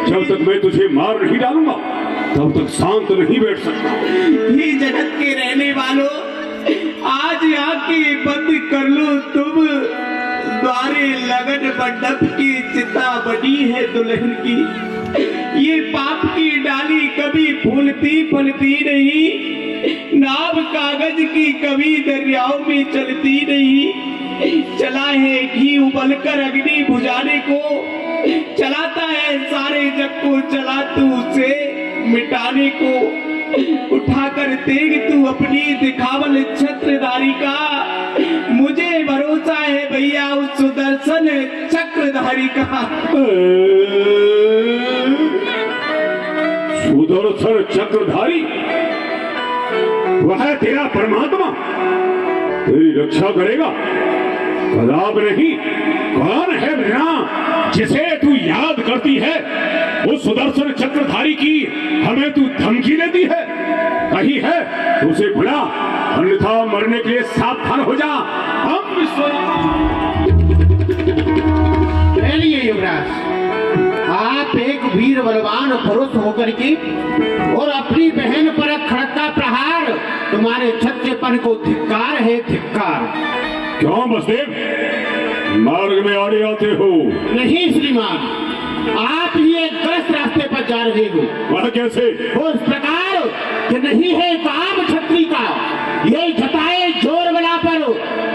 जब तक मैं तुझे मार नहीं डालूंगा तब तक शांत नहीं बैठ सकता। ये जगत के रहने वालों, आज आंखें बंद कर लो तुम। द्वारे लगन मंडप की चिता बनी है दुल्हन की। ये पाप की डाली कभी फूलती फलती नहीं। नाव कागज की कभी दरियाओं में चलती नहीं। चला है घी उबलकर अग्नि बुझाने को, चलाता है सारे जग को, चला तू उसे मिटाने को। उठाकर तेग तू अपनी दिखावल छत्रधारी का। मुझे भरोसा है भैया उस सुदर्शन चक्रधारी का। सुदर्शन चक्रधारी वह तेरा परमात्मा तेरी रक्षा करेगा? कदाप नहीं। कौन है बिना जिसे तू याद करती है? उस सुदर्शन चक्रधारी की हमें तू धमकी देती है? कही है तो उसे बुला, अन्यथा मरने के लिए सावधान हो जा। हम चलिए युवराज, आप एक वीर बलवान पुरुष होकर के और अपनी बहन पर खड़का प्रहार, तुम्हारे छत्रपन को धिक्कार है, धिक्कार। क्यों बसदेव, मार्ग में आड़े आते हो? नहीं श्रीमान, आप ये गलत रास्ते पर जा रहे हो। वह कैसे? वो इस प्रकार कि नहीं है काम छत्री का, ये जताए जोर बला पर,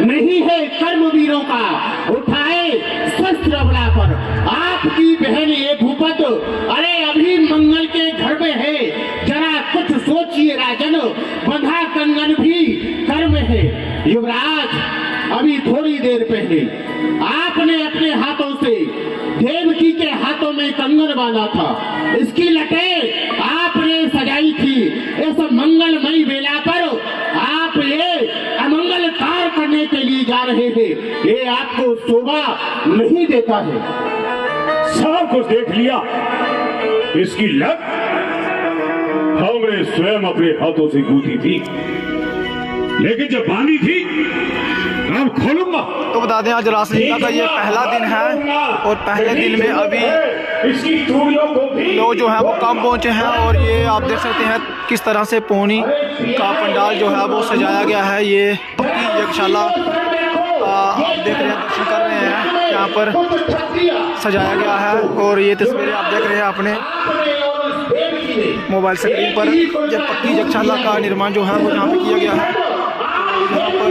नहीं है कर्म वीरों का, उठाए शस्त्र बला पर। आपकी बहन ये भूपत, अरे अभी मंगल के घर में है, जरा कुछ सोचिए राजन, बंधा कंगन भी कर्म है। युवराज, अभी थोड़ी देर पहले आपने अपने हाथों से देवकी के हाथों में कंगन बांधा था। इसकी लटें आपने सजाई थी। इस मंगलमयी बेला पर आप ये अमंगल कार्य करने के लिए जा रहे थे। ये आपको शोभा नहीं देता है। सब कुछ देख लिया। इसकी लत हमने स्वयं अपने हाथों से गूंथी थी, लेकिन जब बांधी थी अब खोलूंगा। तो बता दें आज रासलीला का ये पहला दिन है और पहले दिन में अभी लोग जो है वो कम पहुंचे हैं। और ये आप देख सकते हैं किस तरह से पौनी का पंडाल जो है वो सजाया गया है। ये पक्की यज्ञशाला आप देख रहे हैं, दर्शन कर रहे हैं, यहाँ पर सजाया गया है। और ये तस्वीरें आप देख रहे हैं अपने मोबाइल स्क्रीन पर। ये पक्की यज्ञशाला का निर्माण जो है वो यहाँ पे किया गया है। यहाँ पर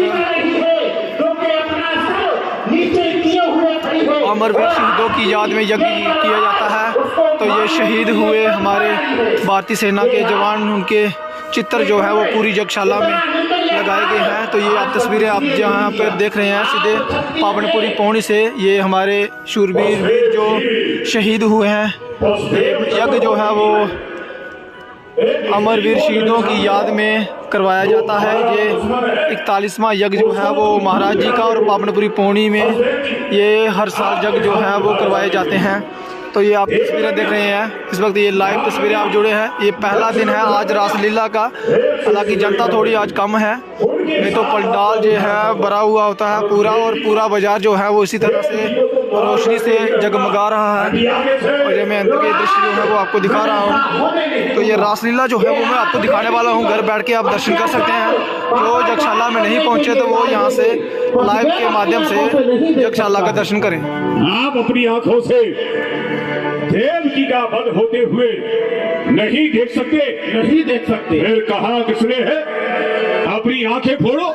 अमरवीर शहीदों की याद में यज्ञ किया जाता है। तो ये शहीद हुए हमारे भारतीय सेना के जवान, उनके चित्र जो है वो पूरी यज्ञशाला में लगाए गए हैं। तो ये आप तस्वीरें आप जहाँ पर देख रहे हैं सीधे पावनपुरी पौड़ी से, ये हमारे शूरवीर जो शहीद हुए हैं। यज्ञ जो है वो अमरवीर शहीदों की याद में करवाया जाता है। ये 41वां यज्ञ जो है वो महाराज जी का, और पावनपुरी पौड़ी में ये हर साल यज्ञ जो है वो करवाए जाते हैं। तो ये आप तस्वीरें देख रहे हैं इस वक्त, ये लाइव तस्वीरें आप जुड़े हैं। ये पहला दिन है आज रासलीला का, हालांकि जनता थोड़ी आज कम है, नहीं तो पंडाल जो है भरा हुआ होता है पूरा, और पूरा बाजार जो है वो इसी तरह से रोशनी से जगमगा रहा है। और ये मैं अंदर के दृश्य जो है वो आपको दिखा रहा हूँ। तो ये रासलीला जो है वो मैं आपको दिखाने वाला हूँ। घर बैठ के आप दर्शन कर सकते हैं। जो यज्ञशाला में नहीं पहुँचे तो वो यहाँ से लाइव के माध्यम से यज्ञशाला का दर्शन करें। आप अपनी आंखों से देवकी का वध होते हुए नहीं देख सकते? नहीं देख सकते। फिर कहा किसने है? अपनी आंखें फोड़ो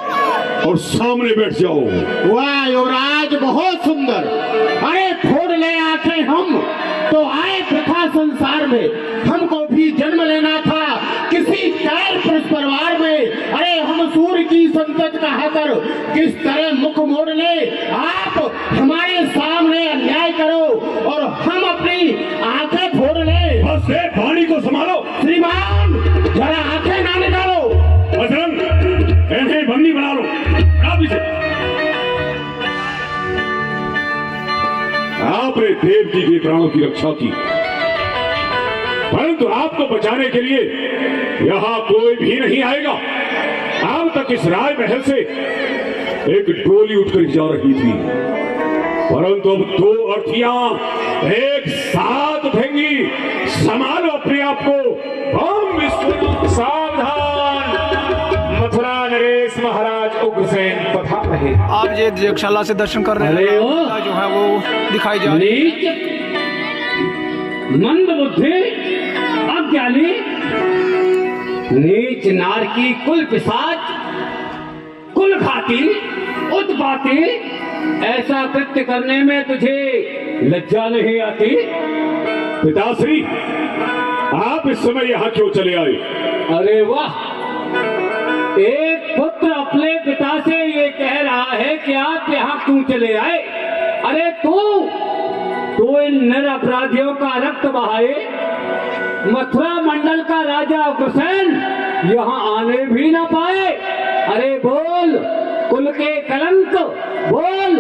और सामने बैठ जाओ। वाह युवराज, बहुत सुंदर। अरे फोड़ ले आंखें हम तो आए प्रथा संसार में, हमको भी जन्म लेना था किसी कैर पुरुष परिवार में। अरे हम सूर्य की संतत कहकर किस तरह मुख मोड़ ले। आप हमारे सामने अन्याय करो और हम अपनी आंखें फोड़ ले। बस पानी को संभालो श्रीमान, जरा आंखें ना निकालो। बजरंग, इन्हें बंदी बना लो। आपने देवकी के प्राणों की रक्षा की, परंतु आपको बचाने के लिए यहाँ कोई भी नहीं आएगा। अब तक इस राज महल से एक डोली उठकर जा रही थी, परंतु अब 2 अर्थियां एक साथ उठेंगी। संभालो अपने आप को। हम विश्वनाथ। सावधान, मथुरा नरेश महाराज उग्रसेन पधार रहे। आप ये यज्ञशाला से दर्शन कर रहे अरे हैं, ओ! रामलीला जो है वो दिखाई जा रही है। नीच, मंद बुद्धि, अज्ञानी, नीच नारकी, कुल पिशाच, कुल घाती, उत्पाती, ऐसा कृत्य करने में तुझे लज्जा नहीं आती? पिताश्री, आप इस समय यहाँ क्यों चले आए? अरे वाह, एक पुत्र अपने पिता से ये कह रहा है कि आप यहाँ क्यों चले आए। अरे तू इन निरपराधियों का रक्त बहाए, मथुरा मंडल का राजा उग्रसेन यहाँ आने भी ना पाए। अरे बोल, कुल के कलंक, बोल,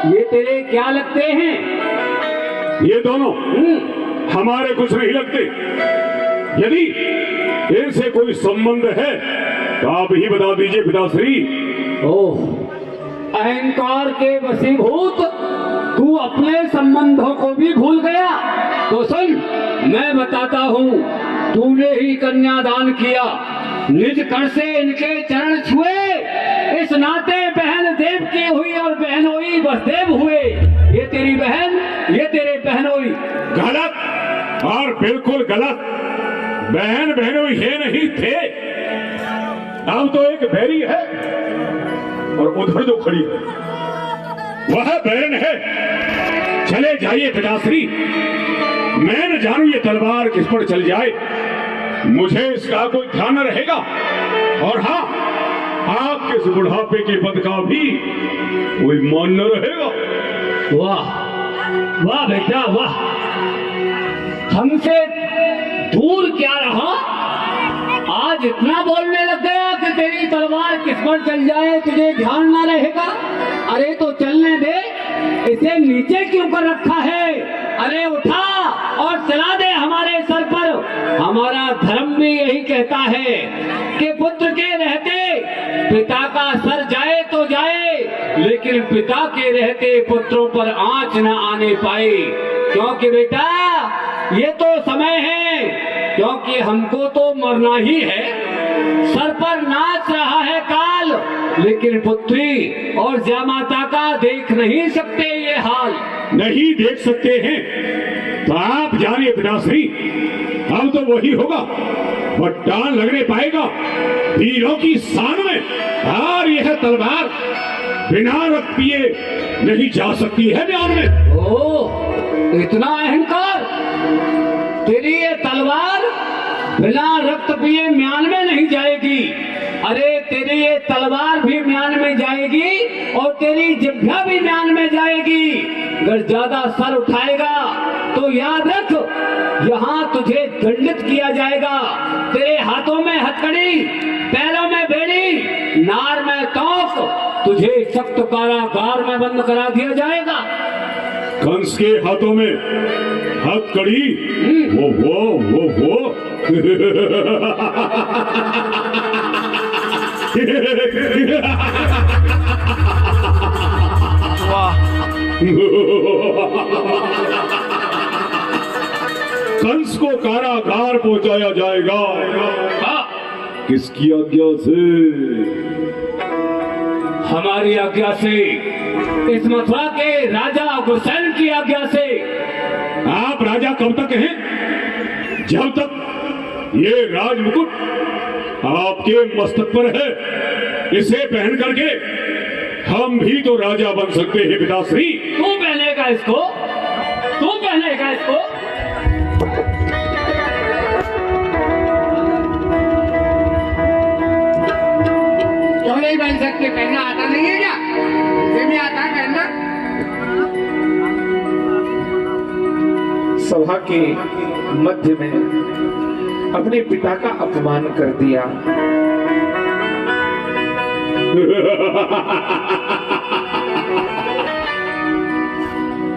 ये तेरे क्या लगते हैं? ये दोनों हमारे कुछ नहीं लगते। यदि इनसे कोई संबंध है तो आप ही बता दीजिए पिताश्री। ओह, अहंकार के वशीभूत तू अपने संबंधों को भी भूल गया। तो सुन, मैं बताता हूँ, तूने ही कन्यादान किया, निज कर से इनके चरण छुए, इस नाते बहन देव की हुई और बहनोई वसुदेव हुए। ये तेरी बहन, ये तेरे बहनोई। गलत और बिल्कुल गलत। बहन बहनोई ये नहीं थे। अब तो एक बैरी है और उधर जो खड़ी है वह बहन है। चले जाइए पिताश्री, मैं न जानू ये तलवार किस पर चल जाए, मुझे इसका कोई ध्यान न रहेगा। और हाँ, आपके इस बुढ़ापे के पद का भी कोई मान न रहेगा। वाह वाह बेटा वाह, हमसे दूर क्या रहा, आज इतना बोलने लग गया कि तेरी तलवार किस पर चल जाए तुझे ध्यान ना रहेगा। अरे तो चलने दे, इसे नीचे क्यों कर रखा है? अरे उठा और चला दे हमारे सर पर। हमारा धर्म भी यही कहता है कि पुत्र के रहते पिता का सर जाए तो जाए, लेकिन पिता के रहते पुत्रों पर आंच न आने पाए। क्योंकि बेटा ये तो समय है, क्योंकि हमको तो मरना ही है। सर पर नाच रहा है काल, लेकिन पुत्री और जामाता का देख नहीं सकते ये हाल। नहीं देख सकते हैं तो आप जानिए पिताश्री, अब तो वही होगा, बट्टान लगने पाएगा वीरों की शान में। और यह तलवार बिना रक्त पिए नहीं जा सकती है म्यान में। ओह, इतना अहंकार! तेरी ये तलवार बिना रक्त पिए म्यान में नहीं जाएगी। अरे तेरी ये तलवार भी म्यान में जाएगी और तेरी जिह्वा भी म्यान में जाएगी। अगर ज्यादा सर उठाएगा तो याद रख, यहाँ तुझे दंडित किया जाएगा। तेरे हाथों में हथकड़ी, पैरों में बेड़ी, नार में तोक, तुझे सख्त कारागार में बंद करा दिया जाएगा। कंस के हाथों में हथकड़ी, वो वाह, कंस को कारागार पहुंचाया जाएगा। किसकी आज्ञा से? हमारी आज्ञा से, इस मथुरा के राजा उग्रसेन की आज्ञा से। आप राजा कब तक हैं? जब तक ये राजमुकुट आपके मस्तक पर है, इसे पहन करके हम भी तो राजा बन सकते हैं पिताश्री। तू पहनेगा इसको, तू पहनेगा इसको। क्यों नहीं बन सकते? पहनना आता नहीं है क्या? मुझे भी आता है पहनना। सभा के मध्य में अपने पिता का अपमान कर दिया।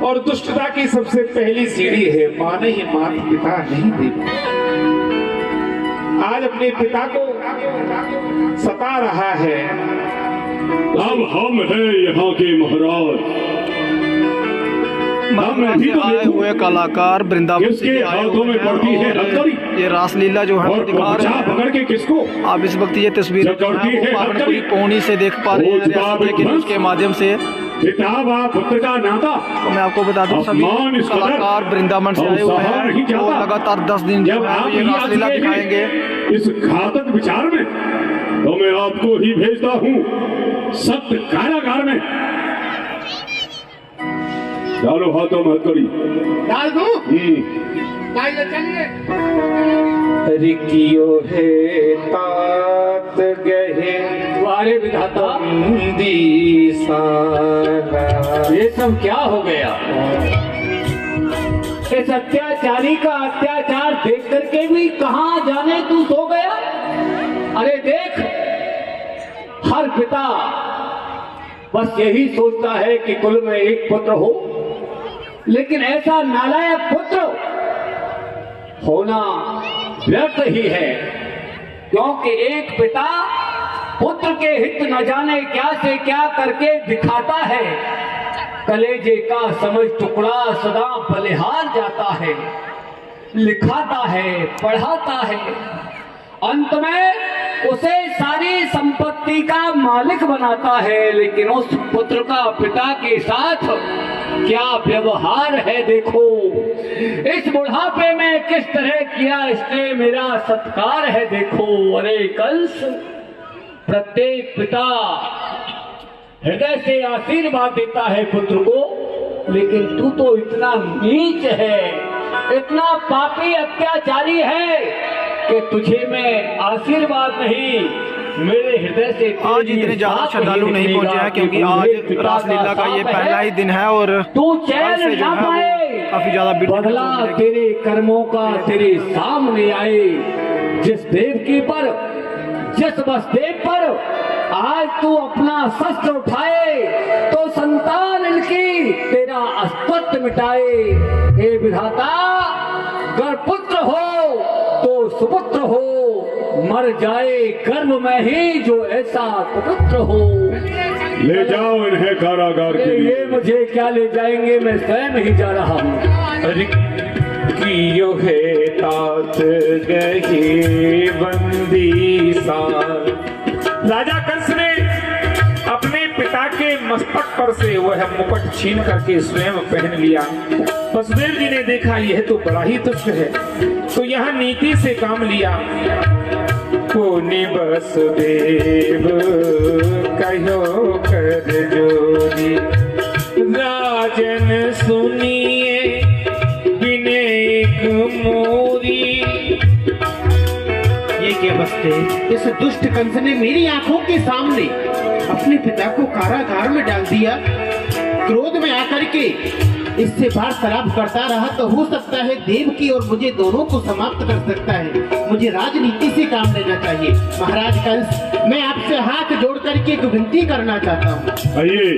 और दुष्टता की सबसे पहली सीढ़ी है माने ही मात पिता नहीं देना। आज अपने पिता को सता रहा है। अब हम हैं यहाँ के महाराज, मथुरा भी से तो आए देखूं हुए कलाकार वृंदावन किसके से आए हाथों हुए में पड़ती है हैं और हथकड़ी ये रासलीला जो है वो और दिखा बचा रहे पकड़ हैं। के किसको आप इस वक्त ये तस्वीर जब करती है पावनपुरी हथकड़ी पौनी से देख पा रहे हैं रोज रियासत बाबे के न्यूज़ ध्वंस। के माध्यम से। पिता व पुत्र का नाता तो मैं आपको बता दूं सभी अपमान इस कदर कलाकार वृंदावन से और आए हुए सहा नहीं हैं वो जाता। लगातार 10 दिन जो जब है आप ये ही रासलीला आज गए दिखाएंगे। हैं इस घातक विचार में तो मैं आपको ही भेजता हूँ सत्य कारागार में। डालो हाथों में हथकड़ी। डाल दूं डाल दे चलिए रिकियो है तात गहे तुम्हारे विधाता दीसाना। ये सब क्या हो गया? इस अत्याचारी का अत्याचार देख करके भी कहां जाने तू सो गया? अरे देख, हर पिता बस यही सोचता है कि कुल में एक पुत्र हो, लेकिन ऐसा नालायक पुत्र होना व्यर्थ ही है, क्योंकि एक पिता पुत्र के हित न जाने क्या से क्या करके दिखाता है। कलेजे का समझ टुकड़ा सदा बलिहार जाता है, लिखाता है, पढ़ाता है, अंत में उसे सारी संपत्ति का मालिक बनाता है। लेकिन उस पुत्र का पिता के साथ क्या व्यवहार है देखो। इस बुढ़ापे में किस तरह किया इसने मेरा सत्कार है देखो। अरे कंस, प्रत्येक पिता हृदय से आशीर्वाद देता है पुत्र को, लेकिन तू तो इतना नीच है, इतना पापी अत्याचारी है कि तुझे मैं आशीर्वाद नहीं, मेरे हृदय से आज इतने ज्यादा श्रद्धालु नहीं पहुंचे हैं क्योंकि आज रासलीला का ये पहला ही दिन है और तू कल चैन से जो ना है वो पाए। काफी ज्यादा बदला तेरे कर्मों का तेरे सामने आए। जिस देवकी पर, जिस वसुदेव पर आज तू अपना शस्त्र उठाए तो संतान इनकी तेरा अस्तित्व मिटाए। हे विधाता, अगर पुत्र हो तो सुपुत्र हो, मर जाए गर्भ में ही जो ऐसा कुपुत्र हो। ले जाओ इन्हें कारागार के लिए। ये मुझे क्या ले जाएंगे, मैं स्वयं ही जा रहा हूँ। रिकियो है तात गहे बंदी सा। राजा कंस ने अपने पिता के मस्तक पर से वह मुकुट छीन करके स्वयं पहन लिया। वसुदेव जी ने देखा यह तो बड़ा ही तुच्छ है, तो यहाँ नीति से काम लिया। पुनि वसुदेव कहो कर जोरी, राजन सुनिए विनेक मोरी। ये क्या बस्ते, इस दुष्ट कंस ने मेरी आंखों के सामने अपने पिता को कारागार में डाल दिया। क्रोध में आकर के इससे वार्तालाप करता रहा तो हो सकता है देवकी और मुझे दोनों को समाप्त कर सकता है। मुझे राजनीति से काम लेना चाहिए। महाराज कंस, मैं आपसे हाथ जोड़ करके एक विनती करना चाहता हूँ। आइए।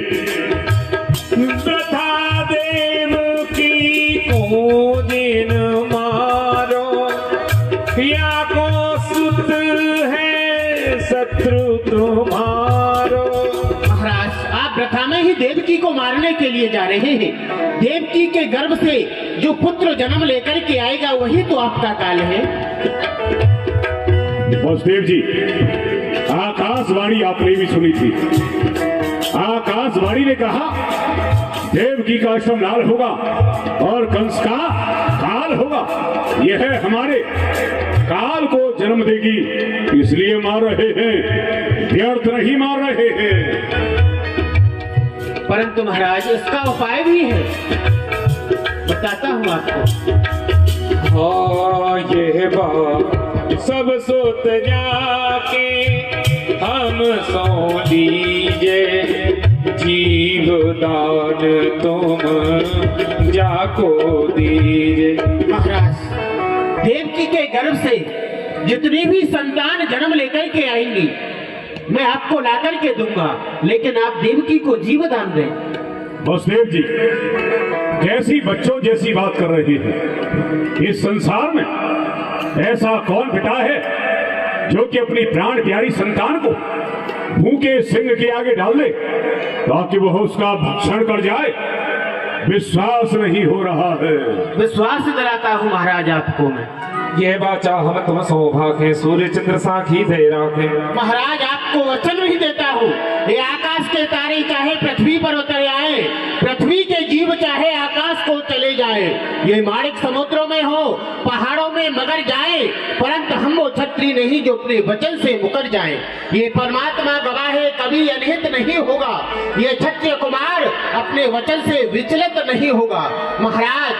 प्रथा देव की को दिन मारो, या को सुत है शत्रु तुम्हारो। महाराज, आप प्रथा में ही देवकी को मारने के लिए जा रहे हैं। देवकी के गर्भ से जो पुत्र जन्म लेकर के आएगा वही तो आपका काल है। वसुदेव जी, आकाशवाणी आपने भी सुनी थी। आकाशवाणी ने कहा देवकी का आश्रम लाल होगा और कंस का काल होगा। यह हमारे काल को जन्म देगी, इसलिए मार रहे हैं, व्यर्थ नहीं मार रहे हैं। परंतु महाराज, इसका उपाय भी है, बताता हूँ आपको। हाँ यह बात सब सोत जाके हम सो लीजे, जीव दान तुम जाको दीजे। महाराज, देवकी के गर्भ से जितनी भी संतान जन्म लेकर के आएंगी मैं आपको ला करके दूंगा, लेकिन आप देवकी को जीवदान दें। वसुदेव जी, जैसी बच्चों जैसी बात कर रहे हैं। इस संसार में ऐसा कौन पिता है जो कि अपनी प्राण प्यारी संतान को भूखे सिंह के आगे डाल दे ताकि वह उसका भक्षण कर जाए। विश्वास नहीं हो रहा है। विश्वास दिलाता हूँ महाराज आपको मैं। यह बाचा हम तुम सौभाग्य सूर्य चंद्र साखी दे राखे। महाराज आपको वचन भी देता हूँ, ये आकाश के तारे चाहे पृथ्वी पर उतर आए, पृथ्वी के जीव चाहे आकाश को चले जाए, ये माणिक समुद्रों में हो पहाड़ों में मगर जाए, परंतु हम वो छत्री नहीं जो अपने वचन से मुकर जाए। ये परमात्मा गवाह है कभी अनहित नहीं होगा, ये क्षत्रिय कुमार अपने वचन से विचलित नहीं होगा। महाराज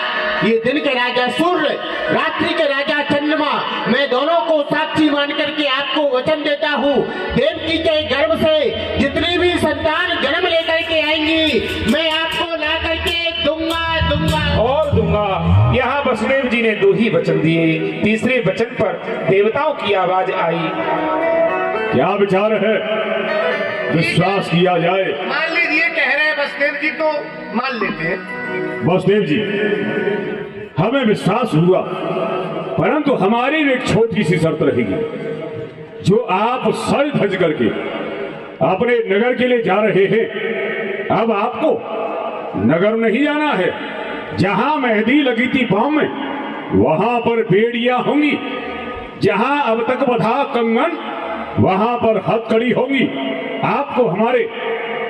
ये दिन के राजा सूर्य, रात्रि के राजा चंद्रमा, मैं दोनों को साक्षी मान करके आपको वचन देता हूँ, देवकी के गर्भ से जितनी भी संतान जन्म लेकर के आएंगी मैं आपको ला करके दूंगा और दूंगा। यहाँ वसुदेव जी ने 2 ही वचन दिए, तीसरे वचन पर देवताओं की आवाज आई। क्या विचार है? विश्वास किया जाए। मान लीजिए कह रहे हैं वसुदेव जी तो मान लेते हैं। वसुदेव जी, हमें विश्वास हुआ, परंतु हमारी भी एक छोटी सी शर्त रहेगी। जो आप सज धज करके अपने नगर के लिए जा रहे हैं, अब आपको नगर नहीं जाना है। जहां मेहंदी लगी थी पांव में वहां पर बेड़ियां होंगी, जहां अब तक बधा कंगन वहां पर हथकड़ी होगी। आपको हमारे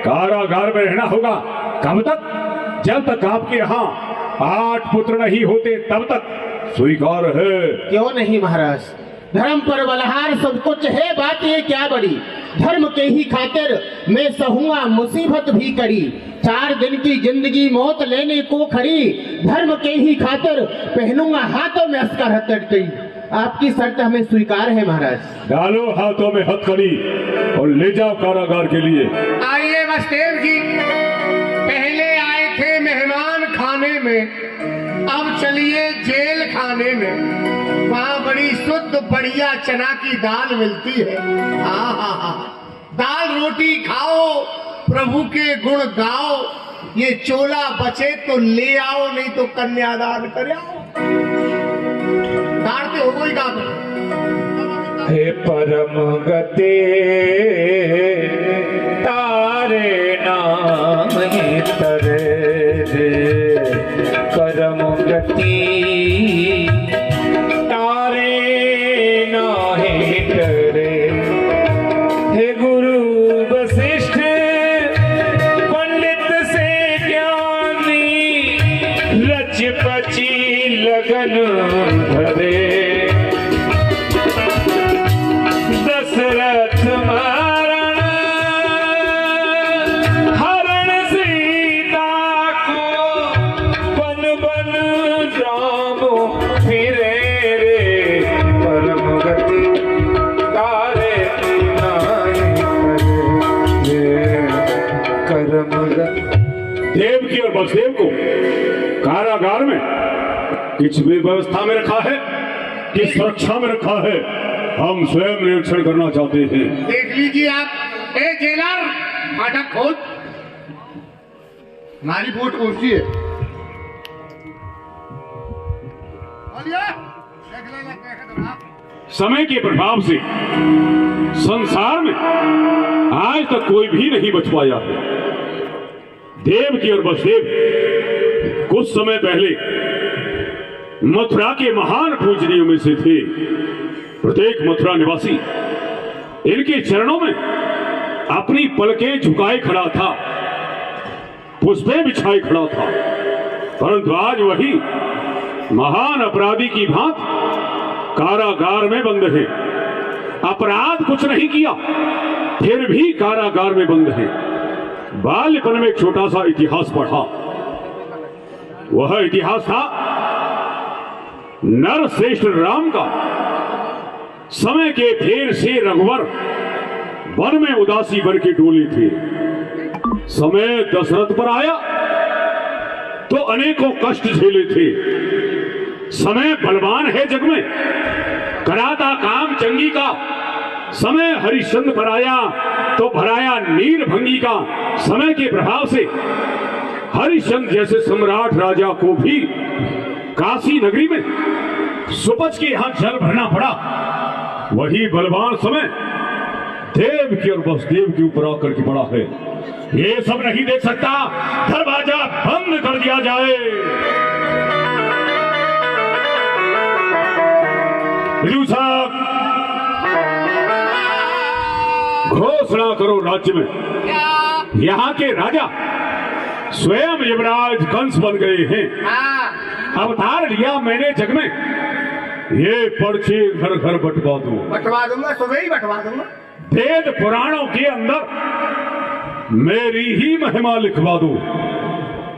कारागार में रहना होगा। कब तक? जब तक आपके यहाँ 8 पुत्र नहीं होते तब तक स्वीकार है। क्यों नहीं महाराज, धर्म पर बलहार सब कुछ है, बात ये क्या बड़ी। धर्म के ही खातिर मैं सहूंगा मुसीबत भी कड़ी, 4 दिन की जिंदगी मौत लेने को खड़ी, धर्म के ही खातिर पहनूंगा हाथों में अस्कर हथकड़ी। आपकी शर्त हमें स्वीकार है महाराज। डालो हाथों में हथकड़ी और ले जाओ कारागार के लिए। आइए वसुदेव जी, पहले आए थे मेहमान खाने में, अब चलिए जेल खाने में। वहाँ बड़ी शुद्ध बढ़िया चना की दाल मिलती है। हाँ, दाल रोटी खाओ, प्रभु के गुण गाओ, ये चोला बचे तो ले आओ, नहीं तो कन्यादान कर आओ। दाढ़ते हो कोई काम। हे परम गते तारे नाम ही तरे रे, परम गति तारे नाहि तरे। हे गुरु वशिष्ठ पंडित से ज्ञानी, रच पची लगन धरे। दशरथ मारण हरण सीता को, बन बन राम फिरे रे, परम गति तारे नाहि तरे, करम गति। देवकी और वसुदेव को कारागार में किस व्यवस्था में रखा है, किस सुरक्षा में रखा है, हम स्वयं निरीक्षण करना चाहते हैं। देख लीजिए आप। ए जेलर, फाटक खोल। हमारी वोट कौन सी है? समय के प्रभाव से संसार में आज तक कोई भी नहीं बच पाया है। देवकी और वसुदेव कुछ समय पहले मथुरा के महान पूजनीयों में से थे। प्रत्येक मथुरा निवासी इनके चरणों में अपनी पलकें झुकाए खड़ा था, पुष्पें बिछाए खड़ा था, परंतु आज वही महान अपराधी की भांति कारागार में बंद है। अपराध कुछ नहीं किया, फिर भी कारागार में बंद है। बाल्यपन में एक छोटा सा इतिहास पढ़ा। वह इतिहास था नर श्रेष्ठ राम का। समय के फेर से रघुवर वन में उदासी बन के डोले थे। समय दशरथ पर आया तो अनेकों कष्ट झेले थे। समय बलवान है जग में, कराता काम चंगी का। समय हरिश्चंद्र पर आया तो भराया नील भंगी का। समय के प्रभाव से हरिश्चंद्र जैसे सम्राट राजा को भी काशी नगरी में सुपच के यहां जल भरना पड़ा। वही बलवान समय देव की और वसुदेव के ऊपर आकर के पड़ा है। ये सब नहीं देख सकता, दरवाजा बंद कर दिया जाए। विदु साहब, घोषणा करो राज्य में यहाँ के राजा स्वयं युवराज कंस बन गए हैं। अवतार लिया मैंने जग में, ये पर्चे घर घर बंटवा दूं। बंटवा दूंगा, सुबह ही बंटवा दूंगा। वेद पुराणों के अंदर मेरी ही महिमा लिखवा दूं।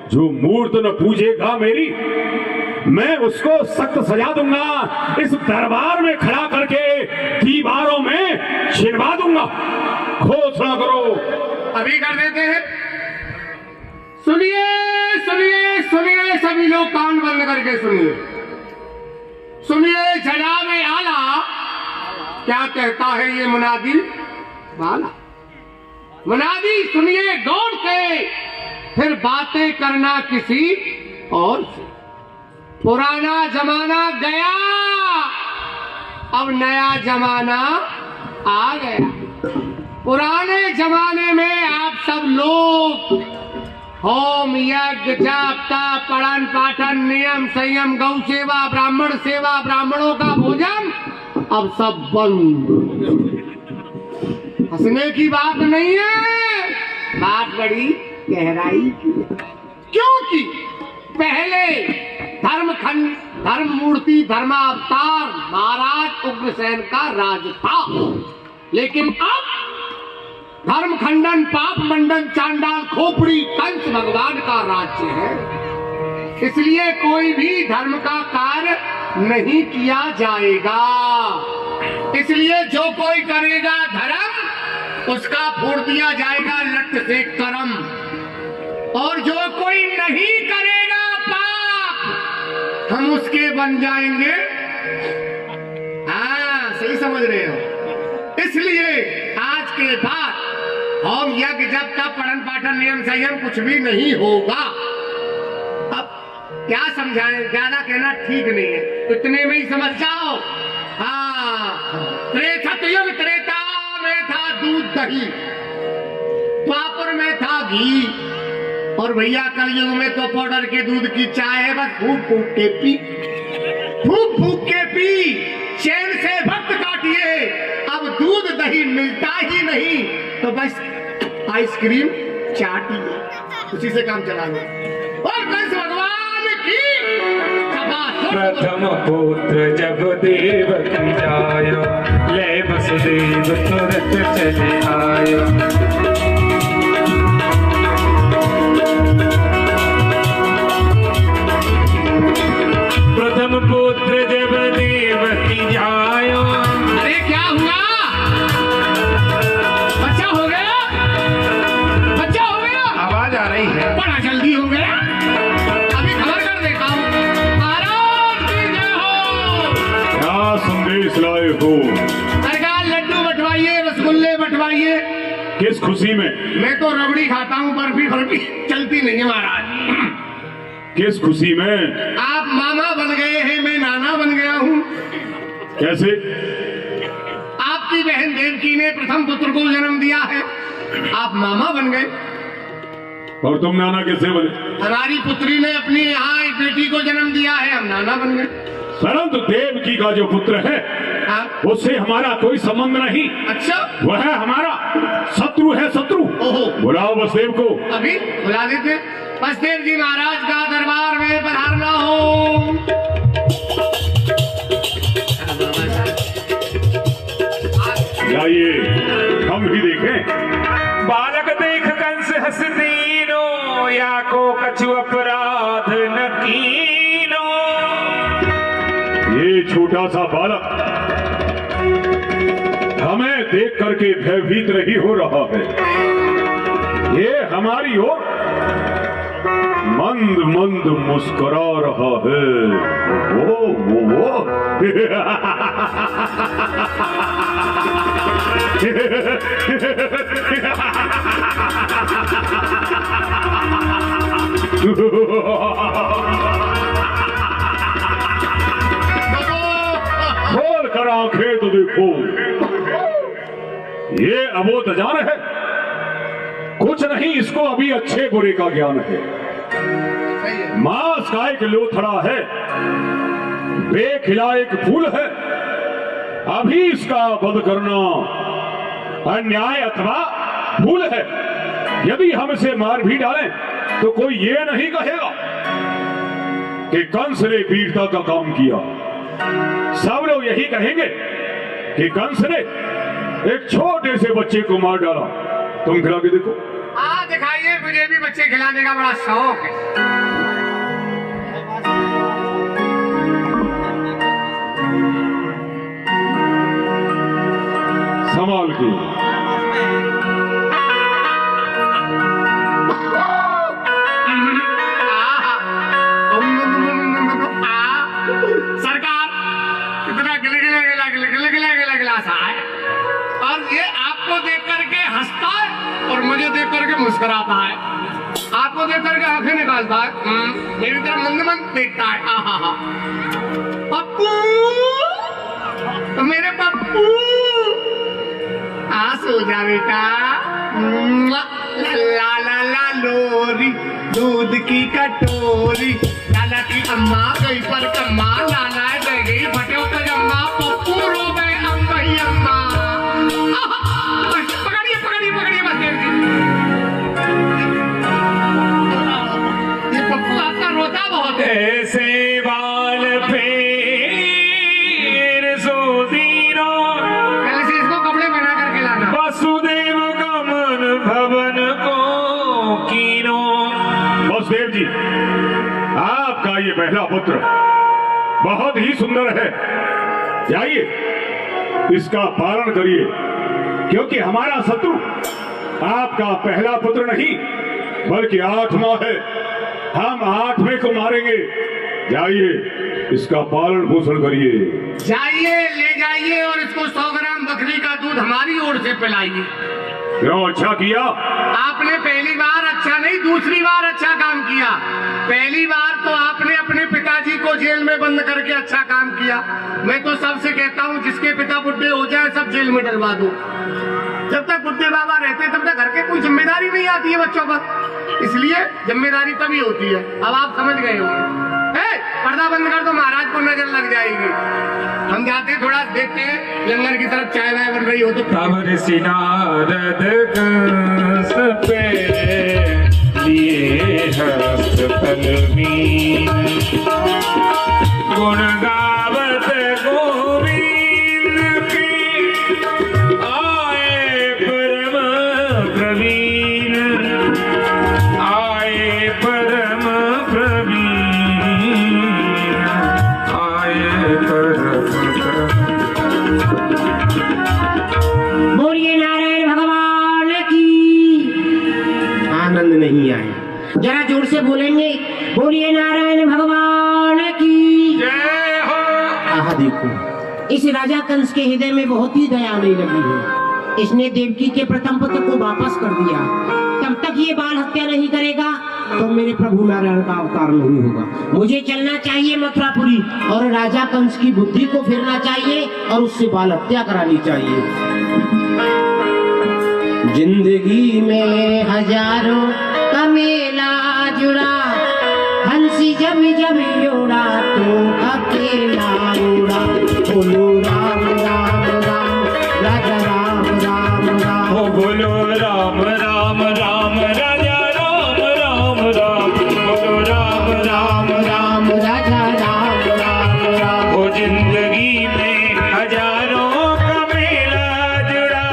जो मूर्त न पूजेगा मेरी, मैं उसको सख्त सजा दूंगा। इस दरबार में खड़ा करके दीवारों में छिड़वा दूंगा। घोषणा करो। अभी कर देते हैं। सुनिए सुनिए सुनिए, सभी लोग कान बंद करके सुनिए। सुनिए जनाब आला क्या कहता है ये मुनादी वाला। मुनादी सुनिए गौर से, फिर बातें करना किसी और से। पुराना जमाना गया, अब नया जमाना आ गया। पुराने जमाने में आप सब लोग होम यज्ञ जाप तप पठन पाठन नियम संयम गौ सेवा ब्राह्मण सेवा ब्राह्मणों का भोजन अब सब बंद। हंसने की बात नहीं है, बात बड़ी गहराई की है। क्योंकि पहले धर्म मूर्ति धर्मावतार महाराज उग्रसेन का राज था, लेकिन अब धर्म खंडन पाप मंडन चांडाल खोपड़ी कंस भगवान का राज्य है। इसलिए कोई भी धर्म का कार्य नहीं किया जाएगा। इसलिए जो कोई करेगा धर्म, उसका फोड़ दिया जाएगा लट से कर्म, और जो कोई नहीं करेगा पाप, हम उसके बन जाएंगे। हाँ, सही समझ रहे हो। इसलिए आज के बाद होम यज्ञ जब तक पठन पाठन नियम संयम कुछ भी नहीं होगा। अब क्या समझाएं, ज्यादा कहना ठीक नहीं है, इतने में ही समझ जाओ। हाँ, सतयुग त्रेता में था दूध दही, द्वापर में था घी, और भैया कलयुग में तो पाउडर के दूध की चाय है। बस फूक फूक के पी, फूक फूक के पी, चैन से भक्त काटिए। अब दूध दही मिलता ही नहीं तो बस आइसक्रीम चाटिए, उसी से काम चला लो। और कंस भगवान की प्रथम पुत्र जब देवकी जाया, ले वसुदेव तुरंत चले आया। प्रथम पुत्र जब देवकी जाया। अरे क्या हुआ? बच्चा हो गया, बच्चा हो गया। आवाज आ रही है। बड़ा जल्दी हो गया। अभी खबर कर देखा हूँ। आराम से जाओ। क्या संदेश लाए हो? सरकार लड्डू बंटवाइए, रसगुल्ले बंटवाइए। किस खुशी में? मैं तो रबड़ी खाता हूँ, बर्फी चलती नहीं है महाराज। किस खुशी में? आप मामा बन गए हैं, मैं नाना बन गया हूँ। कैसे? आपकी बहन देवकी ने प्रथम पुत्र को जन्म दिया है, आप मामा बन गए। और तुम नाना कैसे बने? हमारी पुत्री ने अपनी यहाँ एक बेटी को जन्म दिया है, हम नाना बन गए। परंतु देवकी का जो पुत्र है, हाँ? उससे हमारा कोई संबंध नहीं। अच्छा, वह है हमारा शत्रु है, शत्रु। ओहो। बुलाओ वसुदेव को। अभी बुला देते। वसुदेव जी महाराज का दरबार में पधारना हो। जाइए, हम भी देखें। बालक देख कंस हंस दीनो, या को कछु अपराध न कीनो। ये छोटा सा बालक हमें देख करके भयभीत नहीं हो रहा है। ये हमारी ओर मंद मंद मुस्कुरा रहा है। वो खोल कर आंखें तो देखो, ये अबोध जान है। कुछ नहीं, इसको अभी अच्छे बुरे का ज्ञान है। मांस का एक लोथड़ा है, बेखिला एक फूल है। अभी इसका वध करना अन्याय अथवा भूल है। यदि हम इसे मार भी डालें तो कोई ये नहीं कहेगा कि कंस ने वीरता का काम किया। सब लोग यही कहेंगे कि कंस ने एक छोटे से बच्चे को मार डाला। तुम खिला के देखो। हाँ दिखाइए, मुझे भी बच्चे खिलाने का बड़ा शौक है। संभाल के। सरकार कितना गिला गिलास है, और ये आपको देख करके हंसता है और मुझे देख करके मुस्कुराता है। आपको देख करके आंखें निकालता है, मेरी तरफ मंद मंद देखता है। आहा, पप्पू, मेरे पप्पू, सो जा बेटा। ला ला ला लोरी, दूध की कटोरी, लाला की अम्मा गई पर कम्मा, लाला गई फटे पजम्मा, पप्पू रो गए अम्मा ही अम्मा। पकड़िए पकड़िए पकड़िए बस देव जी। ये पप्पू आपका रोता बहुत है। ऐसे बाल फेर सो दीनो, पहले से इसको कपड़े पहना करके लाना। वसुदेव गमन भवन को कीनो। वसुदेव जी, आपका ये पहला पुत्र बहुत ही सुंदर है। जाइए इसका पालन करिए, क्योंकि हमारा शत्रु आपका पहला पुत्र नहीं बल्कि 8वां है। हम 8वें को मारेंगे। जाइए इसका पालन पोषण करिए। जाइए, ले जाइए और इसको 100 ग्राम बकरी का दूध हमारी ओर से पिलाइए। क्यों अच्छा किया? आपने पहली बार अच्छा नहीं, दूसरी बार अच्छा काम किया। पहली बार तो आपने अपने पिताजी को जेल में बंद करके अच्छा काम किया। मैं तो सबसे कहता हूँ जिसके पिता बुढ़े हो जाए सब जेल में डलवा दो। जब तक बुढ़े बाबा रहते तब तक घर के कोई जिम्मेदारी नहीं आती है बच्चों पर, इसलिए जिम्मेदारी तभी होती है। अब आप समझ गए होंगे। पर्दा बंद कर दो, महाराज को नजर लग जाएगी। हम जाते थोड़ा देखते हैं लंगर की तरफ, चाय वाय बन रही हो तो। तब सिनारद कंस पे लिए हस्त तलवीन, गुण गावत गोविंद की आए परम प्रवीण, आए परम प्रवीण, आए परम बोलिए नारायण भगवान की। आनंद नहीं आया, जरा जोर से बोलेंगे। बोलिए नारायण भगवान की जय हो। आहा देखो, इस राजा कंस के हृदय में बहुत ही दया नहीं लगी है। इसने देवकी के प्रथम पुत्र को वापस कर दिया। तब तक ये बाल हत्या नहीं करेगा तो मेरे प्रभु नारायण का अवतार नहीं होगा। मुझे चलना चाहिए मथुरापुरी और राजा कंस की बुद्धि को फेरना चाहिए और उससे बाल हत्या करानी चाहिए। जिंदगी में हजारों का मेला जुड़ा, हंसी जब जब उड़ा तो अकेला उड़ा। बोलो राम राम राम, राजा राम राम राम। हो बोलो राम राम राम, राजा राम राम राम। बोलो राम राम राम राजा राम राम राम। हो जिंदगी में हजारों का मेला जुड़ा,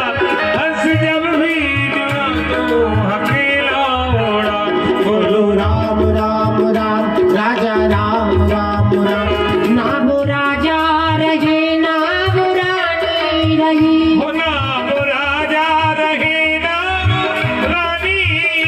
हंस जब भी जुड़ा तो अकेला उड़ा। बोलो राम राम राम, राजा राम राम राम। ना वो राजा रहे ना वो रानी रही, हो नाम राजा रहे नाम रानी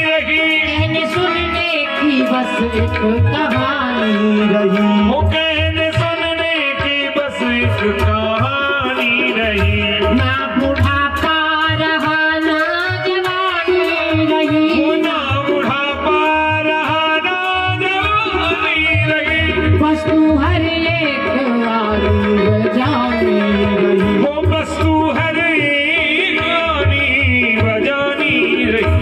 रही। कहने सुनने की बस एक कहानी रही। वो कहने सुनने की बस एक कहानी रही। ना बुढ़ापा रहा ना जवानी रही, वो ना बुढ़ापा रहा ना जवानी रही। बस तू हर एक वारी बजानी रही। वो वस्तु हर एक गानी बजानी रही।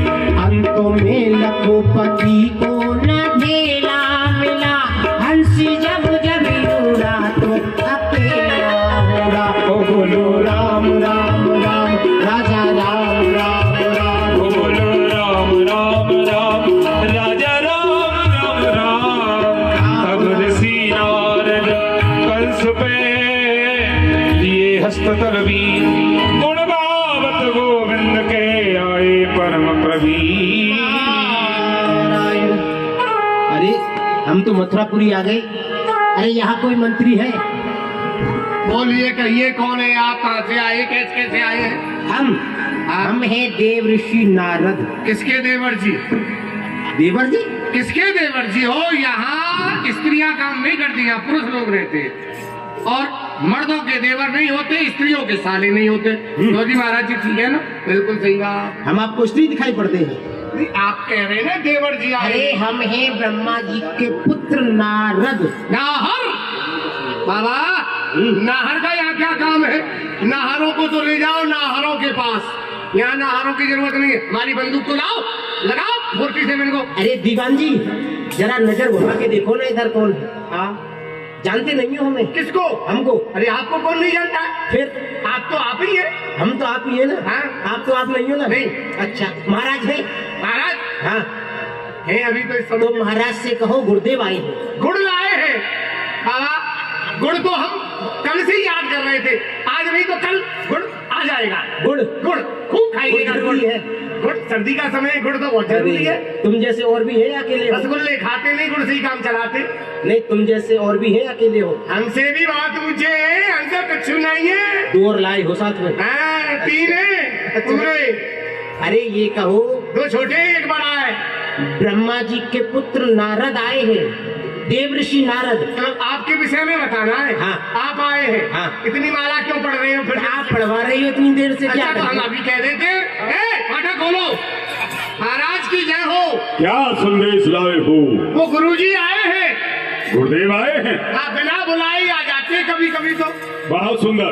हस्त तलवी गुण गावत गोविंद के आए परम प्रवीण। अरे हम तो मथुरापुरी आ गए। अरे यहाँ कोई मंत्री है? बोलिए, कहिए कौन है आप, कहाँ से आए, कैसे कैसे आए हैं? हम हैं देव ऋषि नारद। किसके देवर जी? देवर जी? किसके देवर जी हो? यहाँ स्त्रियां काम नहीं करती, यहाँ पुरुष लोग रहते हैं और मर्दों के देवर नहीं होते, स्त्रियों के साले नहीं होते। तो जी महाराज जी ठीक है ना? बिल्कुल सही बात। हम आपको स्त्री दिखाई पड़ते हैं? आप कह रहे हैं ना देवर जी आए। अरे हम हैं ब्रह्मा जी के पुत्र नारद। नाहर बाबा, नाहर का यहाँ क्या काम है? नाहरों को तो ले जाओ नाहरों के पास, यहाँ नाहरों की जरूरत नहीं है। हमारी बंदूक को लाओ, लगाओ फुर्ती से मेरे को। अरे दीवान जी, जरा नजर घुमा के देखो ना इधर कौन है। हाँ, जानते नहीं हो हमें? किसको? हमको। अरे आपको कौन नहीं जानता? फिर आप तो आप ही है। हम तो आप ही है ना। हाँ। आप तो आप नहीं हो ना? नहीं। अच्छा, महाराज है? महाराज हाँ। है अभी तो इस समय। तो महाराज से कहो गुरुदेव आए हैं। गुड़ लाए हैं बाबा। गुड़ तो हम कल से ही याद कर रहे थे, आज नहीं तो कल गुड़ आ जाएगा। गुड़? गुड़ खूब खाइएगा। गुड़ गुड़ जरूरी है। गुड़ सर्दी का समय है, गुड़ तो बहुत जरूरी है। तुम जैसे और भी है अकेले हो? रसगुल्ले खाते नहीं, गुड़ से ही काम चलाते। नहीं, तुम जैसे और भी है अकेले हो? हमसे भी बहुत ऊंचे है, हमसे कुछ नहीं है। 2 और लाए हो साथ में? हाँ, 3 है पूरे। अरे ये कहो, 2 छोटे एक बड़ा है। ब्रह्मा जी के पुत्र नारद आए हैं, देव ऋषि नारद। तो आपके विषय में बताना है। हाँ। आप आए हैं। हाँ। इतनी माला क्यों पढ़ रहे हो फिर? आप पढ़वा रही हो इतनी देर से? क्या अच्छा, तो हम करें? अभी कह देते। फाटा खोलो। महाराज की जय हो। क्या संदेश लाए हो? वो गुरुजी आए हैं। गुरुदेव आए हैं? हाँ, बिना बुलाए आ जाते हैं कभी कभी तो। बहुत सुंदर।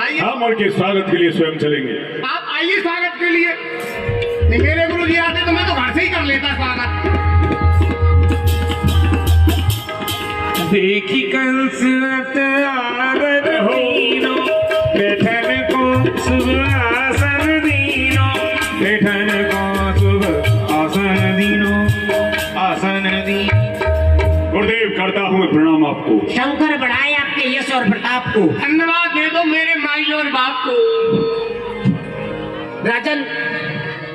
आइए। हम उनके स्वागत के लिए स्वयं चलेंगे। आप आइए स्वागत के लिए। नहीं, मेरे गुरुजी आते तो मैं तो घर से ही कर लेता स्वागत। देखी कंस अवतार दीनो, बैठन को शुभ आसन दीनो, बैठन को शुभ आसन दीनो, आसन दी। गुरुदेव, करता हूँ मैं प्रणाम आपको। शंकर बढ़ाए आपके यश और प्रताप को। धन्यवाद दे दो मेरे माई और बाप को। राजन,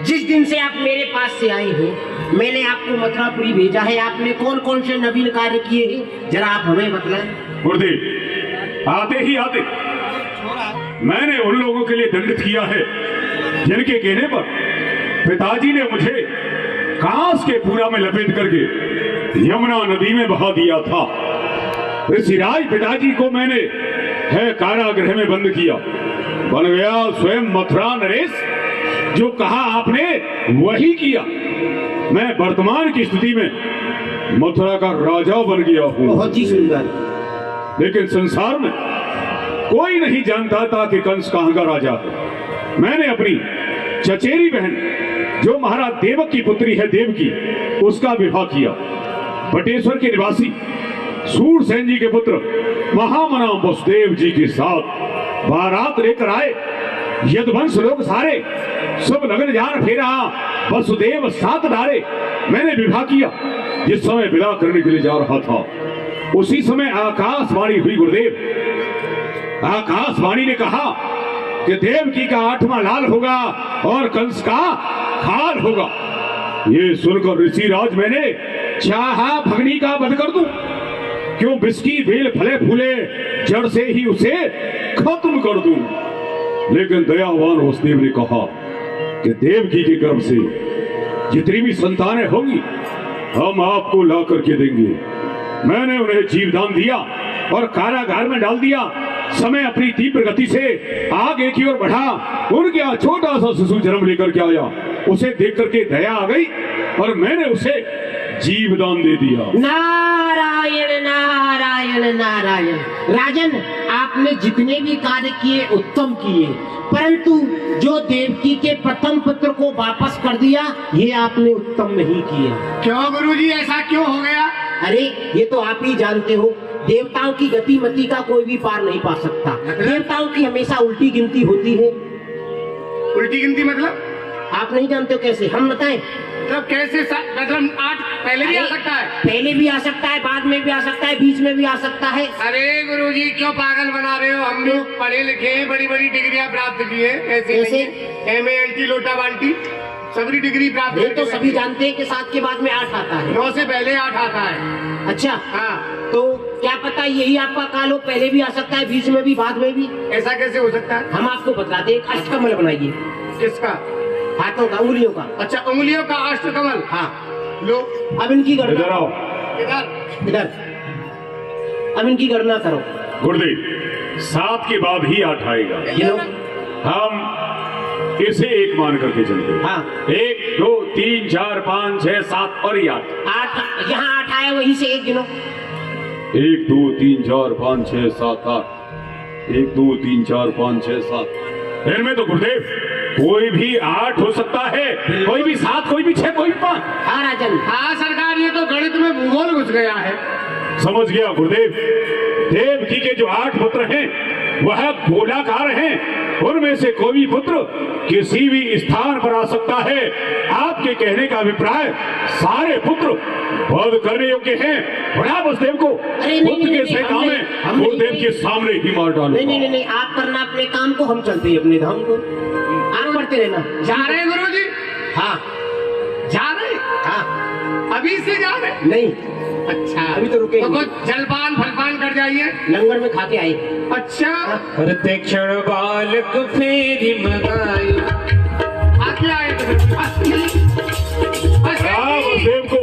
जिस दिन से आप मेरे पास से आए हैं, मैंने आपको मथुरापुरी भेजा है। आपने कौन कौन से नवीन कार्य किए हैं, जरा आप हमें बताएं। गुरुदेव, आते ही आते मैंने उन लोगों के लिए दंडित किया है जिनके कहने पर पिताजी ने मुझे कांस के पूरा में लपेट करके यमुना नदी में बहा दिया था। ऋषिराज पिताजी को मैंने है कारागृह में बंद किया। बन गया स्वयं मथुरा नरेश। जो कहा आपने वही किया। मैं वर्तमान की स्थिति में मथुरा का राजा बन गया हूँ। बहुत ही सुंदर। लेकिन संसार में कोई नहीं जानता था कि कंस कहां का राजा है। मैंने अपनी चचेरी बहन, जो महाराज देवक की पुत्री है देवकी, उसका विवाह किया। बटेश्वर के निवासी सूरसेन जी के पुत्र महामना वसुदेव जी के साथ बारात लेकर आए। यदुवंश लोग सारे सब लगन जान फेरा, वसुदेव साथ डाले। मैंने विवाह किया। जिस समय विदा करने के लिए जा रहा था, उसी समय आकाशवाणी हुई। गुरुदेव, आकाशवाणी ने कहा कि देवकी का 8वां लाल होगा और कंस का खाल होगा। ये सुनकर ऋषिराज मैंने चाहा भगनी का वध कर दूं, क्यों बिस्की बेल फले फूले जड़ से ही उसे खत्म कर दूं। लेकिन दयावान वसुदेव ने कहा कि देवकी के गर्भ से जितनी भी संतानें होंगी हम आपको ला करके देंगे। मैंने उन्हें जीवदान दिया और कारागार में डाल दिया। समय अपनी तीव्र गति से आगे की ओर बढ़ा। उनके यहाँ छोटा सा शिशु जन्म लेकर के आया। उसे देख करके दया आ गई और मैंने उसे जीवदान दे दिया। नारायण नारायण नारायण। राजन, आपने जितने भी कार्य किए उत्तम किए, परंतु जो देवकी के प्रथम पुत्र को वापस कर दिया, ये आपने उत्तम नहीं किया। क्यों गुरुजी, ऐसा क्यों हो गया? अरे ये तो आप ही जानते हो, देवताओं की गति मति का कोई भी पार नहीं पा सकता। देवताओं की हमेशा उल्टी गिनती होती है। उल्टी गिनती मतलब? आप नहीं जानते हो कैसे, हम बताएं? तो कैसे मतलब 8 पहले भी आ सकता है? पहले भी आ सकता है, बाद में भी आ सकता है, बीच में भी आ सकता है। अरे गुरुजी क्यों पागल बना रहे हो? हम लोग पढ़े लिखे हैं, बड़ी बड़ी डिग्रियां प्राप्त की है। ऐसे MA लोटा बाल्टी सभी डिग्री प्राप्त ये तो सभी जानते हैं कि 7 के बाद में 8 आता है। 9 से पहले 8 आता है। अच्छा हाँ, तो क्या पता यही आपका काल हो, पहले भी आ सकता है, बीच में भी, बाद में भी। ऐसा कैसे हो सकता है? हम आपको बताते हैं, एक अष्टकमल बनाइए। किसका? हाथों का, उंगलियों का। अच्छा, उंगलियों का अष्टकमल। हाँ, लो अब इनकी इधर गणना, आओ इधर, अब इनकी गणना करो। गुरुदेव, 7 के बाद ही 8 आएगा। गिनो। हम इसे 1 मान करके चलते हैं। हाँ। 1 2 3 4 5 6 7 और ये 8। 8, यहाँ 8 आया, वहीं से 1 गिनो। 1 2 3 4 5 6 7 8। 1 2 3 4 5 6 7। इनमें तो गुरुदेव कोई भी 8 हो सकता है, कोई भी 7, कोई भी 6, कोई भी 5। हाँ राजन। हाँ सरकार, ये तो गणित में भूगोल घुस गया है। समझ गया गुरुदेव। देवकी के जो 8 पुत्र हैं वह गोलाकार हैं। उनमें से कोई भी पुत्र किसी भी स्थान पर आ सकता है। आपके कहने का अभिप्राय सारे पुत्र वध करने योग्य हैं। बड़ा बसदेव को पुत्र के सैतान में गुरुदेव के सामने ही मार डालो। नहीं, आप करना अपने काम को, हम चलते हैं अपने धाम को। आप करते रहना। जा रहे हैं गुरुजी? हाँ, जा रहे? हाँ। अभी से जा रहे? नहीं, अच्छा, अभी तो रुके। तो कुछ जलपान फलपान कर जाइए। लंगर में खा के आए। अच्छा, प्रत्यक्षण बालक फेरी मगाई। आके आए देव को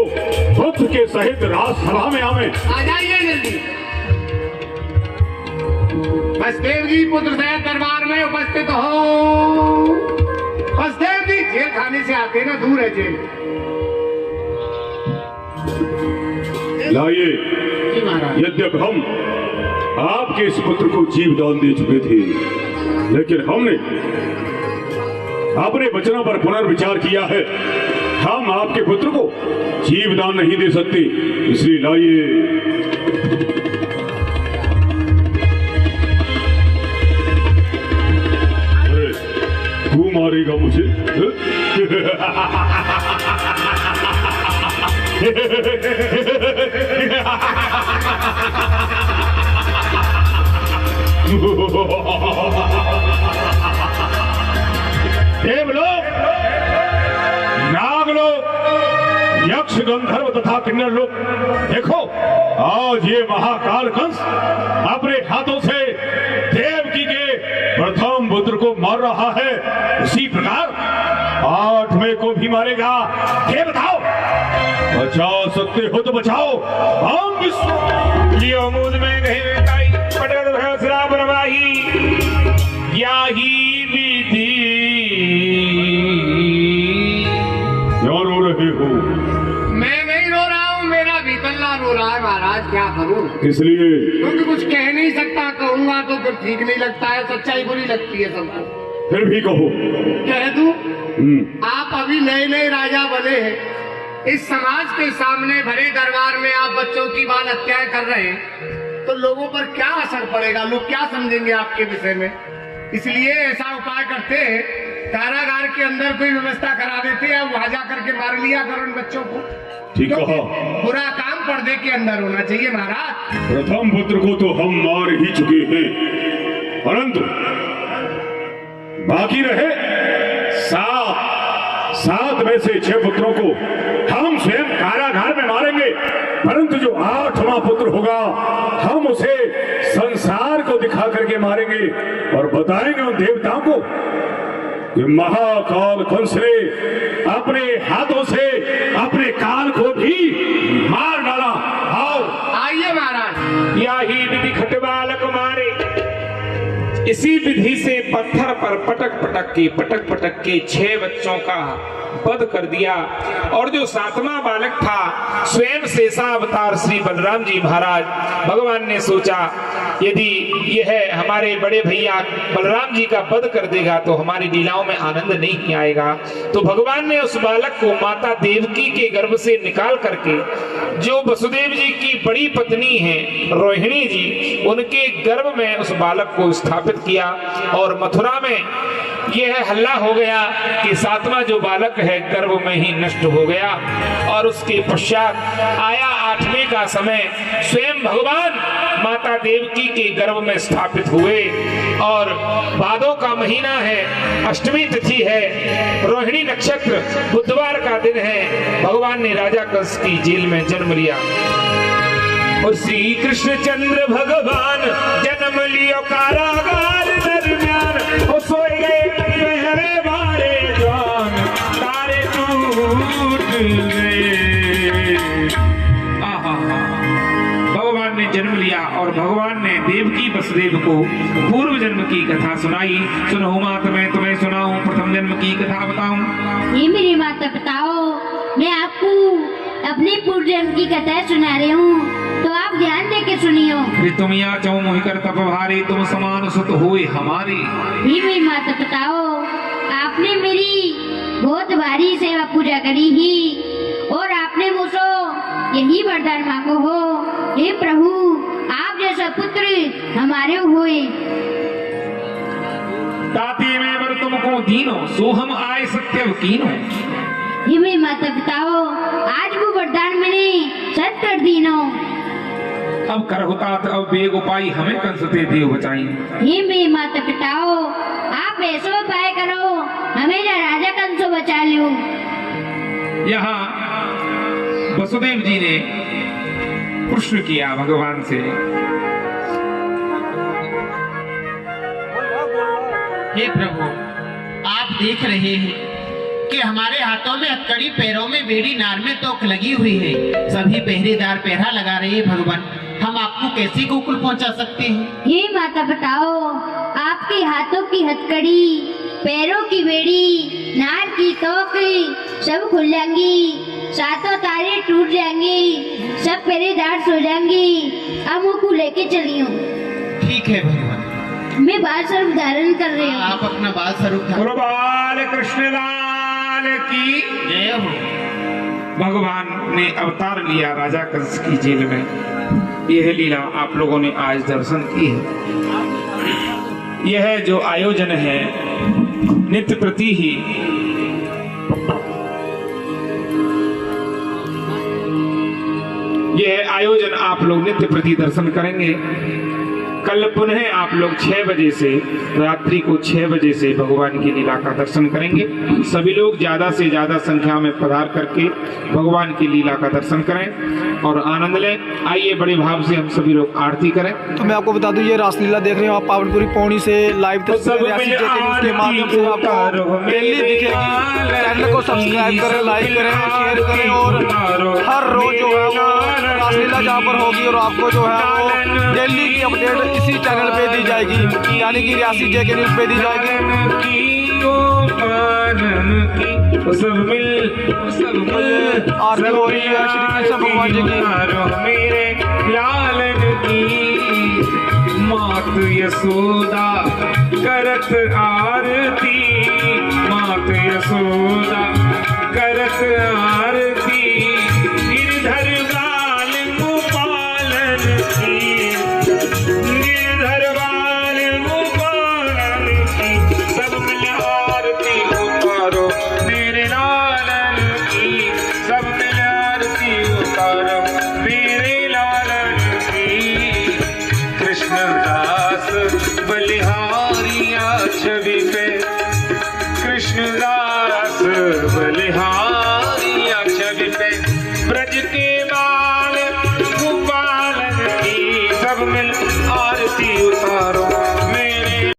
पुत्र के सहित राजसभा में आवे। आ जाइए जल्दी। बसदेव जी पुत्र सहित दरबार में उपस्थित हो। बसदेव जी जेल खाने से आते ना, दूर है जेल। लाइए, यद्यपि हम आपके इस पुत्र को जीवदान दे चुके थे, लेकिन हमने अपने वचनों पर पुनर्विचार किया है। हम आपके पुत्र को जीवदान नहीं दे सकते, इसलिए लाइए। अरे तू मारेगा मुझे? देवलोक, नागलोक, यक्ष, गंधर्व तथा किन्नर लोग, देखो आज ये महाकाल कंस अपने हाथों से देवकी के प्रथम पुत्र को मार रहा है। इसी प्रकार 8वें को भी मारेगा। ये बताओ, बचा सकते हो तो बचाओ। हम लियो मुझ में नहीं मिटाई पटल भैंसरा बरवाही यही विधि। क्यों रो रहे हो? मैं नहीं रो रहा हूँ, मेरा भीतल्ला रो रहा है महाराज। क्या करूँ? इसलिए क्योंकि कुछ कह नहीं सकता, कहूंगा तो फिर ठीक नहीं लगता है, सच्चाई बुरी लगती है सबको। फिर भी कहो। कह दूं? आप अभी नए नए राजा बने हैं, इस समाज के सामने भरे दरबार में आप बच्चों की बाल हत्याएं कर रहे हैं, तो लोगों पर क्या असर पड़ेगा? लोग क्या समझेंगे आपके विषय में? इसलिए ऐसा उपाय करते हैं, कारागार के अंदर कोई व्यवस्था करा देते हैं, वहां जा करके मार लिया करो उन बच्चों को। ठीक कहा। बुरा काम पर्दे के अंदर होना चाहिए महाराज। प्रथम पुत्र को तो हम मार ही चुके हैं, परंतु बाकी रहे 7 में से 6 पुत्रों को हम स्वयं कारागार में मारेंगे। परंतु जो 8वां पुत्र होगा, हम उसे संसार को दिखा करके मारेंगे और बताएंगे उन देवताओं को कि महाकाल कंस ने अपने हाथों से अपने काल को भी मार डाला। आओ आइए महाराज। यही विधि खटबालक मारे। इसी विधि से पत्थर पर पटक पटक के 6 बच्चों का वध कर दिया। और जो 7वां बालक था स्वयं शेषा अवतार श्री बलराम जी महाराज, भगवान ने सोचा यदि यह हमारे बड़े भैया बलराम जी का वध कर देगा तो हमारी लीलाओं में आनंद नहीं आएगा। तो भगवान ने उस बालक को माता देवकी के गर्भ से निकाल करके जो वसुदेव जी की बड़ी पत्नी है रोहिणी जी, उनके गर्भ में उस बालक को स्थापित किया। और मथुरा में यह हल्ला हो गया कि 7वां जो बालक है गर्भ में ही नष्ट हो गया। और उसके पश्चात आया 8वें का समय, स्वयं भगवान माता देवकी के गर्भ में स्थापित हुए। और भादों का महीना है, अष्टमी तिथि है, रोहिणी नक्षत्र, बुधवार का दिन है। भगवान ने राजा कंस की जेल में जन्म लिया। और श्री कृष्ण चंद्र भगवान जन्म लियो कारागार दरमियान, ओ सोए गए पहरे बारे जान, तारे टूट गए। भगवान ने जन्म लिया और भगवान ने देवकी वसुदेव को पूर्व जन्म की कथा सुनाई। सुनो माता, मैं तुम्हें सुनाऊं प्रथम जन्म की कथा बताऊं। ये मेरी माता पिताओं, मैं आपको अपने पूर्व जन्म की कथा सुना रही हूँ, तो आप ध्यान दे के सुनियो। तुम या चौ मोहि कर तप भारी, तुम समान सुत हुए हमारी। ये मेरी माता पिताओं, आपने मेरी बहुत भारी सेवा पूजा करी ही और आपने मुझसे यही वरदान मांगो हो, हे प्रभु आप जैसा पुत्र हमारे हुए। ताती में वर तुमको दीनो, सो हम आए सत्य कीनो। हे मेरे माता पिताओं, आज वो वरदान मैंने सत कर दीनो। अब कर होता अब बेग उपाय हमें कंस ते देव बचाई। हे मेरे माता पिताओं, आप ऐसा उपाय करो हमें राजा कंस बचा लो। यहाँ वसुदेव जी ने प्रश्न किया भगवान से, हे प्रभु आप देख रहे हैं कि हमारे हाथों में हथकड़ी, पैरों में बेड़ी, नार में तोक लगी हुई है, सभी पहरेदार पहरा लगा रहे हैं। भगवान हम आपको कैसे गोकुल पहुंचा सकते हैं? हे माता बताओ, आपके हाथों की हथकड़ी, पैरों की बेड़ी, नार की तोक सब खुल जाएंगी, सातों तारे टूट जाएंगी, सब पहरेदार सो जाएंगी। अब मुझको लेके चलियो। ठीक है भगवान, मैं बाल स्वरूप धारण कर रही हूँ। आप अपना बाल स्वरूप धारण। बाल कृष्ण लाल की जय हो। भगवान ने अवतार लिया राजा कंस की जेल में। यह लीला आप लोगों ने आज दर्शन की है। यह जो आयोजन है नित्य प्रति ही यह आयोजन आप लोग नित्य प्रति दर्शन करेंगे। कल पुनः आप लोग 6 बजे से रात्रि को 6 बजे से भगवान की लीला का दर्शन करेंगे। सभी लोग ज्यादा से ज्यादा संख्या में पधार करके भगवान की लीला का दर्शन करें और आनंद लें। आइए बड़े भाव से हम सभी लोग आरती करें। तो मैं आपको बता दूं, ये रासलीला देख रहे हो आप पावनपुरी पौड़ी से लाइव तस्वीरें के माध्यम से आपको डेली दिखेगी। चैनल को सब्सक्राइब करें, लाइक करें, शेयर करें और हर रोज जो है वो रासलीला जहाँ पर होगी और आपको जो है वो डेली की अपडेट इसी चैनल पे दी जाएगी, यानी कि रियासी जेके न्यूज पे दी जाएगी। आरती हो रही है श्री कृष्ण भगवान जी की। मेरे लालन की मात यशोदा करत आरती, मात यशोदा करत आरती, गिरधर बाल गोपालन की, गिरधर बाल गोपालन की, सब मिल आरती उतारो मेरे लालन की, सब मिल आरती उतारो मेरे लालन की। कृष्णदास बलिहारिया छवि पे, कृष्णदास बलिहारिया छवि पे, ब्रज के बाल गोपालन की, सब मिल आरती उतारो।